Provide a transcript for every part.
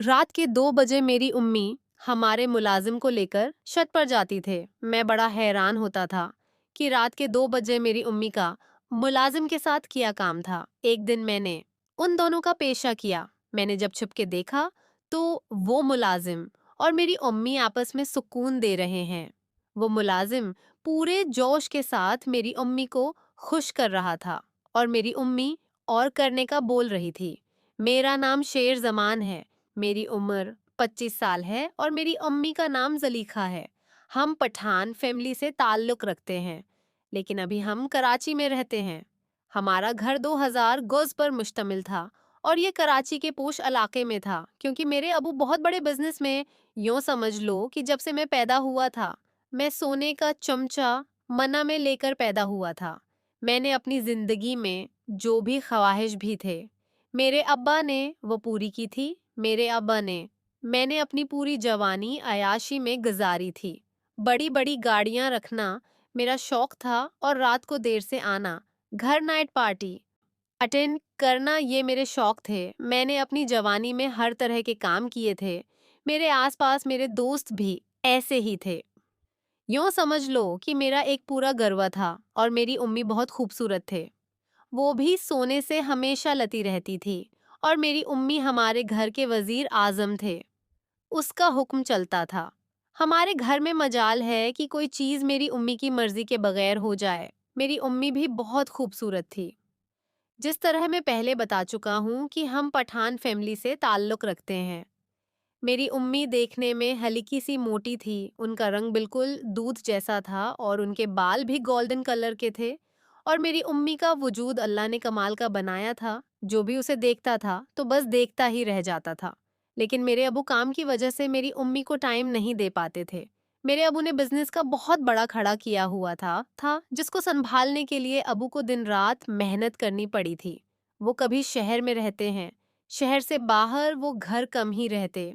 रात के 2 बजे मेरी उम्मी हमारे मुलाजिम को लेकर छत पर जाती थे। मैं बड़ा हैरान होता था कि रात के 2 बजे मेरी उम्मी का मुलाजिम के साथ किया काम था। एक दिन मैंने उन दोनों का पेशा किया। मैंने जब छुप के देखा तो वो मुलाजिम और मेरी उम्मी आपस में सुकून दे रहे हैं। वो मुलाजिम पूरे जोश के साथ मेरी उम्मी को खुश कर रहा था और मेरी उम्मी और करने का बोल रही थी। मेरा नाम शेर जमान है। मेरी उम्र 25 साल है और मेरी अम्मी का नाम जलीखा है। हम पठान फैमिली से ताल्लुक रखते हैं, लेकिन अभी हम कराची में रहते हैं। हमारा घर 2000 गज पर मुश्तमिल था और ये कराची के पोश इलाके में था, क्योंकि मेरे अबू बहुत बड़े बिजनेस में। यूं समझ लो कि जब से मैं पैदा हुआ था, मैं सोने का चमचा मना में लेकर पैदा हुआ था। मैंने अपनी जिंदगी में जो भी ख्वाहिश भी थे, मेरे अब्बा ने वो पूरी की थी। मेरे अब्बा ने मैंने अपनी पूरी जवानी अयाशी में गुजारी थी। बड़ी बड़ी गाड़ियां रखना मेरा शौक था और रात को देर से आना, घर नाइट पार्टी अटेंड करना, ये मेरे शौक थे। मैंने अपनी जवानी में हर तरह के काम किए थे। मेरे आसपास मेरे दोस्त भी ऐसे ही थे। यूं समझ लो कि मेरा एक पूरा गरबा था और मेरी उम्मी बहुत खूबसूरत थे। वो भी सोने से हमेशा लती रहती थी और मेरी उम्मी हमारे घर के वजीर आजम थे। उसका हुक्म चलता था। हमारे घर में मजाल है कि कोई चीज मेरी उम्मी की मर्जी के बगैर हो जाए। मेरी उम्मी भी बहुत खूबसूरत थी। जिस तरह मैं पहले बता चुका हूँ कि हम पठान फैमिली से ताल्लुक रखते हैं। मेरी उम्मी देखने में हल्की सी मोटी थी। उनका रंग बिल्कुल दूध जैसा था और उनके बाल भी गोल्डन कलर के थे। और मेरी उम्मी का वजूद अल्लाह ने कमाल का बनाया था। जो भी उसे देखता था तो बस देखता ही रह जाता था। लेकिन मेरे अबू काम की वजह से मेरी उम्मी को टाइम नहीं दे पाते थे। मेरे अबू ने बिजनेस का बहुत बड़ा खड़ा किया हुआ था जिसको संभालने के लिए अबू को दिन रात मेहनत करनी पड़ी थी। वो कभी शहर में रहते हैं, शहर से बाहर वो घर कम ही रहते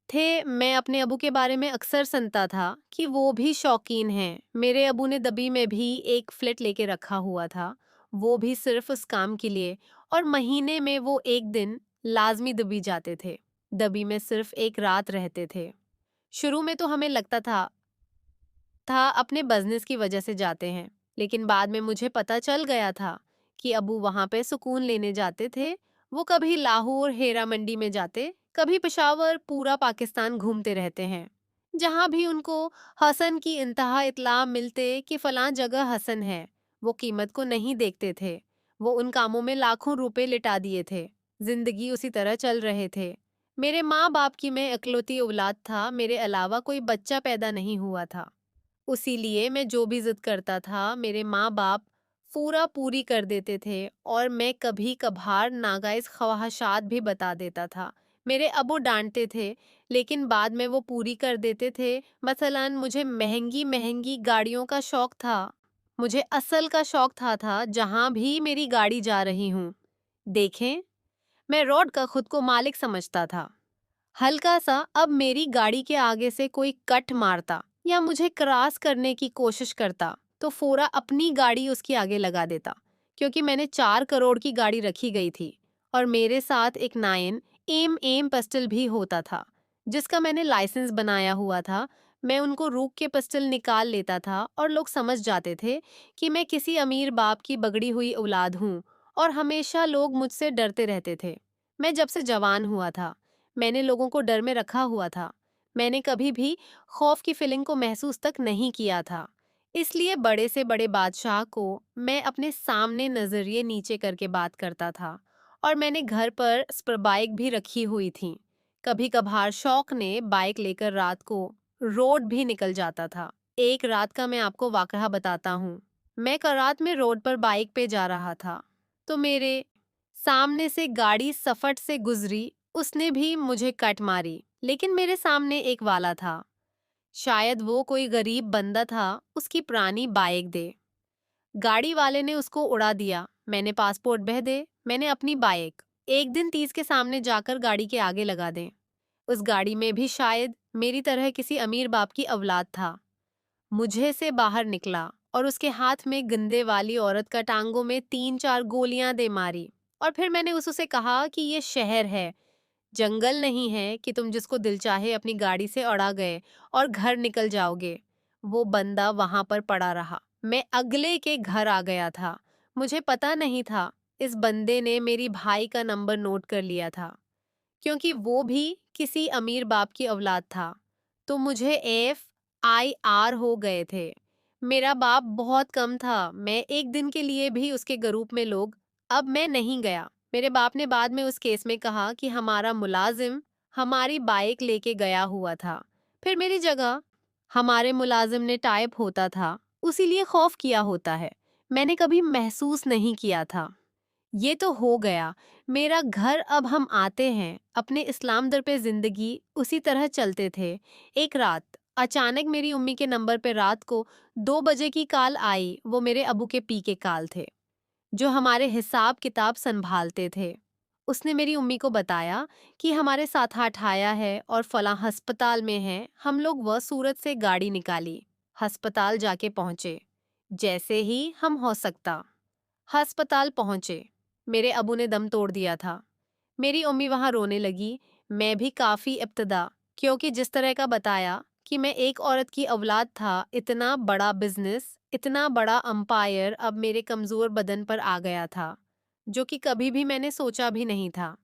थे। मैं अपने अबू के बारे में अक्सर सुनता था कि वो भी शौकीन हैं। मेरे अबू ने दबी में भी एक फ्लैट लेके रखा हुआ था, वो भी सिर्फ उस काम के लिए। और महीने में वो एक दिन लाजमी दबी जाते थे। दबी में सिर्फ एक रात रहते थे। शुरू में तो हमें लगता था अपने बिजनेस की वजह से जाते हैं, लेकिन बाद में मुझे पता चल गया था कि अबू वहां पे सुकून लेने जाते थे। वो कभी लाहौर हेरा मंडी में जाते, कभी पेशावर, पूरा पाकिस्तान घूमते रहते हैं। जहां भी उनको हसन की इंतहा इतला मिलते कि फलां जगह हसन है, वो कीमत को नहीं देखते थे। वो उन कामों में लाखों रुपए लिटा दिए थे। जिंदगी उसी तरह चल रहे थे। मेरे माँ बाप की मैं इकलौती औलाद था, मेरे अलावा कोई बच्चा पैदा नहीं हुआ था। उसीलिए मैं जो भी जिद करता था, मेरे माँ बाप पूरा पूरी कर देते थे और मैं कभी कभार नाजायज ख्वाहिशात भी बता देता था। मेरे अबू डांटते थे, लेकिन बाद में वो पूरी कर देते थे। मसलन मुझे महंगी महंगी गाड़ियों का शौक था। मुझे असल का शौक था जहां भी मेरी गाड़ी जा रही हूँ, देखें, मैं रोड का खुद को मालिक समझता था। हल्का सा अब मेरी गाड़ी के आगे से कोई कट मारता या मुझे क्रॉस करने की कोशिश करता तो फोरा अपनी गाड़ी उसके आगे लगा देता, क्योंकि मैंने 4 करोड़ की गाड़ी रखी गई थी। और मेरे साथ एक 9 एम पिस्टल भी होता था, जिसका मैंने लाइसेंस बनाया हुआ था। मैं उनको रोक के पिस्टल निकाल लेता था और लोग समझ जाते थे कि मैं किसी अमीर बाप की बगड़ी हुई औलाद हूँ। और हमेशा लोग मुझसे डरते रहते थे। मैं जब से जवान हुआ था, मैंने लोगों को डर में रखा हुआ था। मैंने कभी भी खौफ की फीलिंग को महसूस तक नहीं किया था। इसलिए बड़े से बड़े बादशाह को मैं अपने सामने नजरिए नीचे करके बात करता था। और मैंने घर पर स्पर बाइक भी रखी हुई थी। कभी कभार शौक ने बाइक लेकर रात को रोड भी निकल जाता था। एक रात का मैं आपको वाकया बताता हूँ। मैं करात में रोड पर बाइक पे जा रहा था, तो मेरे सामने से गाड़ी सफट से गुजरी। उसने भी मुझे कट मारी, लेकिन मेरे सामने एक वाला था। शायद वो कोई गरीब बंदा था, उसकी पुरानी बाइक दे। गाड़ी वाले ने उसको उड़ा दिया। मैंने पासपोर्ट बह दे, मैंने अपनी बाइक एक दिन 30 के सामने जाकर गाड़ी के आगे लगा दे। उस गाड़ी में भी शायद मेरी तरह किसी अमीर बाप की औलाद था। मुझे से बाहर निकला और उसके हाथ में गंदे वाली औरत का टांगों में 3-4 गोलियां दे मारी। और फिर मैंने उससे कहा कि ये शहर है, जंगल नहीं है कि तुम जिसको दिल चाहे अपनी गाड़ी से उड़ा गए और घर निकल जाओगे। वो बंदा वहां पर पड़ा रहा। मैं अगले के घर आ गया था। मुझे पता नहीं था इस बंदे ने मेरी भाई का नंबर नोट कर लिया था, क्योंकि वो भी किसी अमीर बाप की औलाद था। तो मुझे FIR हो गए थे। मेरा बाप बहुत कम था, मैं एक दिन के लिए भी उसके ग्रुप में लोग। अब मैं नहीं गया। मेरे बाप ने बाद में उस केस में कहा कि हमारा मुलाजिम हमारी बाइक लेके गया हुआ था। फिर मेरी जगह हमारे मुलाजिम ने टाइप होता था, उसीलिए खौफ किया होता है। मैंने कभी महसूस नहीं किया था। ये तो हो गया मेरा घर। अब हम आते हैं अपने इस्लाम दर पे। जिंदगी उसी तरह चलते थे। एक रात अचानक मेरी उम्मी के नंबर पे रात को 2 बजे की कॉल आई। वो मेरे अबू के पी के कॉल थे, जो हमारे हिसाब किताब संभालते थे। उसने मेरी उम्मी को बताया कि हमारे साथ हाथ आया है और फलां अस्पताल में है। हम लोग वह सूरत से गाड़ी निकाली, अस्पताल जाके पहुंचे। जैसे ही हम हो सकता अस्पताल पहुंचे, मेरे अबू ने दम तोड़ दिया था। मेरी उम्मी वहां रोने लगी। मैं भी काफी इब्तदा, क्योंकि जिस तरह का बताया कि मैं एक औरत की औलाद था। इतना बड़ा बिजनेस, इतना बड़ा अंपायर अब मेरे कमजोर बदन पर आ गया था, जो कि कभी भी मैंने सोचा भी नहीं था।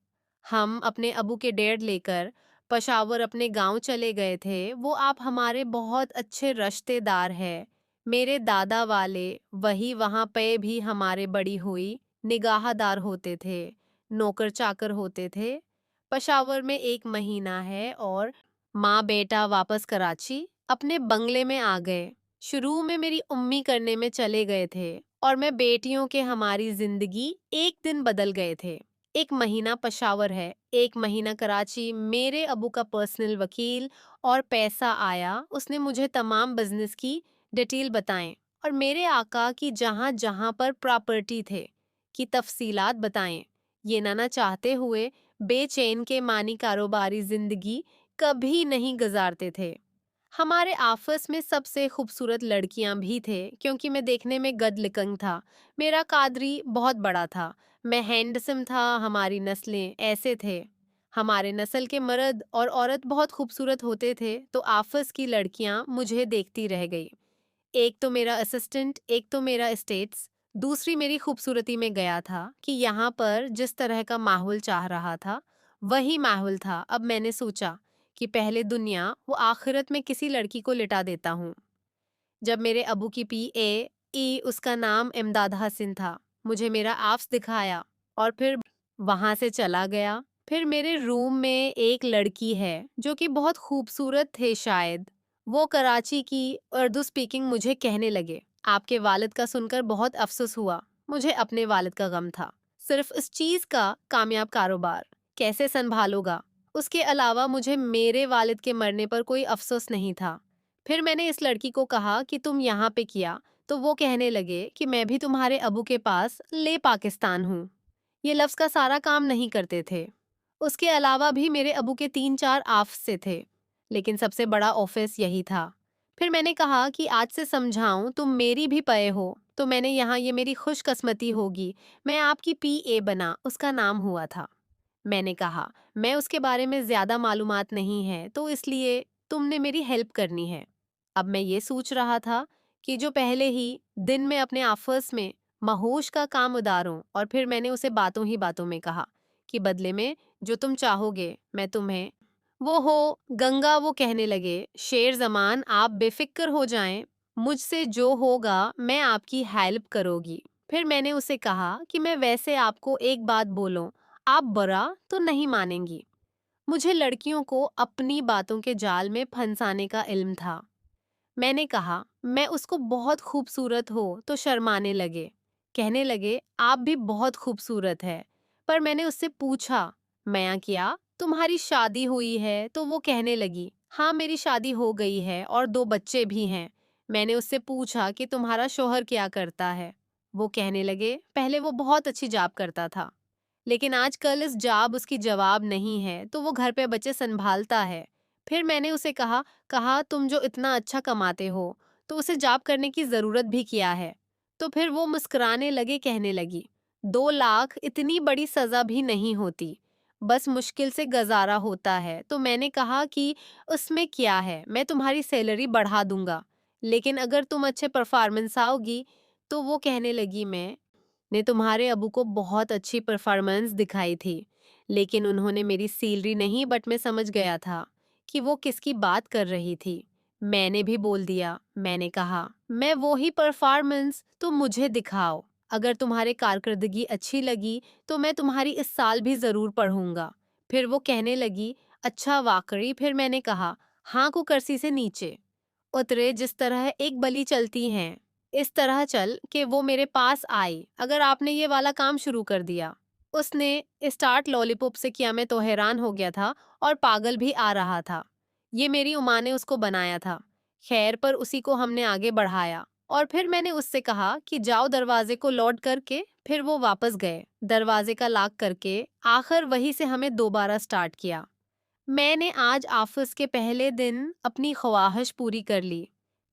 हम अपने अबू के डेढ़ लेकर पशावर अपने गांव चले गए थे। वो आप हमारे बहुत अच्छे रिश्तेदार हैं। मेरे दादा वाले वही वहां पे भी हमारे बड़ी हुई निगाहदार होते थे, नौकर चाकर होते थे। पशावर में 1 महीना है और माँ बेटा वापस कराची अपने बंगले में आ गए। शुरू में मेरी उम्मी करने में चले गए थे और मैं बेटियों के हमारी जिंदगी एक दिन बदल गए थे। 1 महीना पशावर है, 1 महीना कराची। मेरे अबू का पर्सनल वकील और पैसा आया। उसने मुझे तमाम बिजनेस की डिटेल बताएं और मेरे आका की जहां जहां पर प्रॉपर्टी थे की तफसीलात बताएं। ये ना चाहते हुए बेचैन के मानी कारोबारी जिंदगी कभी नहीं गुजारते थे। हमारे आफस में सबसे खूबसूरत लड़कियां भी थे, क्योंकि मैं देखने में गदलिकंग था। मेरा कादरी बहुत बड़ा था, मैं हैंडसम था। हमारी नस्लें ऐसे थे। हमारे नस्ल के मर्द और औरत बहुत खूबसूरत होते थे, तो आफस की लड़कियां मुझे देखती रह गई। एक तो मेरा असिस्टेंट, एक तो मेरा एस्टेट्स। दूसरी मेरी खूबसूरती में गया था कि यहाँ पर जिस तरह का माहौल चाह रहा था वही माहौल था। अब मैंने सोचा कि पहले दुनिया वो आखिरत में किसी लड़की को लिटा देता हूँ। जब मेरे अबू की PA उसका नाम इमदाद हसन था, मुझे मेरा आफ्स दिखाया और फिर वहां से चला गया। फिर मेरे रूम में एक लड़की है जो कि बहुत खूबसूरत थे शायद। वो कराची की उर्दू स्पीकिंग मुझे कहने लगे, आपके वालिद का सुनकर बहुत अफसोस हुआ। मुझे अपने वालिद का गम था। सिर्फ इस चीज का कामयाब कारोबार कैसे संभालोगा, उसके अलावा मुझे मेरे वालिद के मरने पर कोई अफसोस नहीं था। फिर मैंने इस लड़की को कहा कि तुम यहाँ पे किया, तो वो कहने लगे कि मैं भी तुम्हारे अबू के पास ले पाकिस्तान हूँ। ये लफ्ज़ का सारा काम नहीं करते थे। उसके अलावा भी मेरे अबू के 3-4 ऑफिस से, लेकिन सबसे बड़ा ऑफिस यही था। फिर मैंने कहा कि आज से समझाऊं, तुम मेरी भी पए हो, तो मैंने यहाँ ये मेरी खुशकिस्मती होगी। मैं आपकी PA बना, उसका नाम हुआ था। मैंने कहा मैं उसके बारे में ज्यादा मालूमात नहीं है, तो इसलिए तुमने मेरी हेल्प करनी है। अब मैं ये सोच रहा था कि जो पहले ही दिन में अपने ऑफिस में महोश का काम उतारूं, और फिर मैंने उसे बातों ही बातों में कहा कि बदले में जो तुम चाहोगे मैं तुम्हें। वो हो गंगा वो कहने लगे, शेर जमान आप बेफिक्र हो जाएं, मुझसे जो होगा मैं आपकी हेल्प करोगी। फिर मैंने उसे कहा कि मैं वैसे आपको एक बात बोलूं, आप बुरा तो नहीं मानेंगी। मुझे लड़कियों को अपनी बातों के जाल में फंसाने का इल्म था। मैंने कहा मैं उसको बहुत खूबसूरत हो, तो शर्माने लगे। कहने लगे आप भी बहुत खूबसूरत है। पर मैंने उससे पूछा मैं क्या तुम्हारी शादी हुई है, तो वो कहने लगी हाँ मेरी शादी हो गई है और 2 बच्चे भी हैं। मैंने उससे पूछा कि तुम्हारा शौहर क्या करता है। वो कहने लगे पहले वो बहुत अच्छी जॉब करता था, लेकिन आजकल इस जॉब उसकी जवाब नहीं है, तो वो घर पे बच्चे संभालता है। फिर मैंने उसे कहा कहा तुम जो इतना अच्छा कमाते हो, तो उसे जॉब करने की जरूरत भी क्या है। तो फिर वो मुस्कुराने लगे, कहने लगी 2 लाख इतनी बड़ी सजा भी नहीं होती। बस मुश्किल से गुजारा होता है। तो मैंने कहा कि उसमें क्या है, मैं तुम्हारी सैलरी बढ़ा दूंगा, लेकिन अगर तुम अच्छे परफॉर्मेंस आओगी। तो वो कहने लगी, मैं ने तुम्हारे अबू को बहुत अच्छी परफॉर्मेंस दिखाई थी, लेकिन उन्होंने मेरी सैलरी नहीं, बट मैं समझ गया था कि वो किसकी बात कर रही थी। मैंने भी बोल दिया, मैंने कहा, मैं वो ही परफॉर्मेंस तुम मुझे दिखाओ। अगर तुम्हारे कारकर्दगी अच्छी लगी तो मैं तुम्हारी इस साल भी जरूर पढ़ूंगा। फिर वो कहने लगी, अच्छा वाकई। फिर मैंने कहा, हाँ को कुर्सी से नीचे उतरे, जिस तरह एक बलि चलती हैं इस तरह चल कि वो मेरे पास आई, अगर आपने ये वाला काम शुरू कर दिया। उसने स्टार्ट लॉलीपॉप से किया, मैं तो हैरान हो गया था और पागल भी आ रहा था। ये मेरी उमा ने उसको बनाया था। खैर, पर उसी को हमने आगे बढ़ाया और फिर मैंने उससे कहा कि जाओ दरवाजे को लॉक करके। फिर वो वापस गए, दरवाजे का लॉक करके। आखिर वहीं से हमें दोबारा स्टार्ट किया। मैंने आज ऑफिस के पहले दिन अपनी ख्वाहिश पूरी कर ली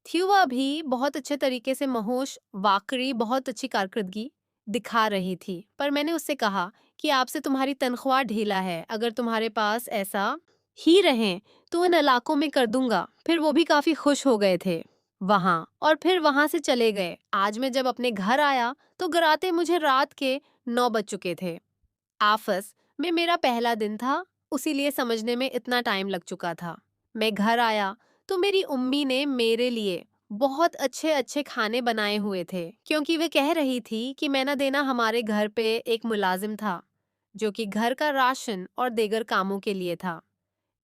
थी। वह भी बहुत अच्छे तरीके से महोश वाकई बहुत अच्छी कारकर्दगी दिखा रही थी। पर मैंने उससे कहा कि आपसे तुम्हारी तनख्वाह ढीला है, अगर तुम्हारे पास ऐसा ही रहे तो इन इलाकों में कर दूंगा। फिर वो भी काफी खुश हो गए थे वहां, और फिर वहां से चले गए। आज मैं जब अपने घर आया तो घर आते मुझे रात के 9 बज चुके थे। ऑफिस में मेरा पहला दिन था, उसीलिए समझने में इतना टाइम लग चुका था। मैं घर आया तो मेरी उम्मी ने मेरे लिए बहुत अच्छे अच्छे खाने बनाए हुए थे, क्योंकि वे कह रही थी कि मैं ना देना हमारे घर पे एक मुलाजिम था जो कि घर का राशन और देगर कामों के लिए था।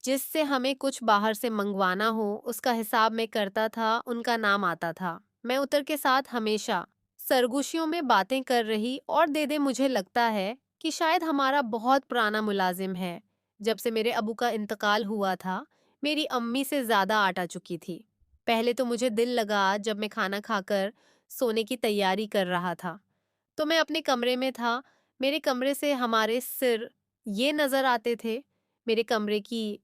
जिससे हमें कुछ बाहर से मंगवाना हो उसका हिसाब मैं करता था, उनका नाम आता था। मैं उतर के साथ हमेशा सरगोशियों में बातें कर रही और दे दे मुझे लगता है कि शायद हमारा बहुत पुराना मुलाजिम है। जब से मेरे अबू का इंतकाल हुआ था, मेरी अम्मी से ज्यादा आटा चुकी थी। पहले तो मुझे दिल लगा जब मैं खाना खाकर सोने की तैयारी कर रहा था, तो मैं अपने कमरे में था। मेरे कमरे से हमारे सिर ये नजर आते थे। मेरे कमरे की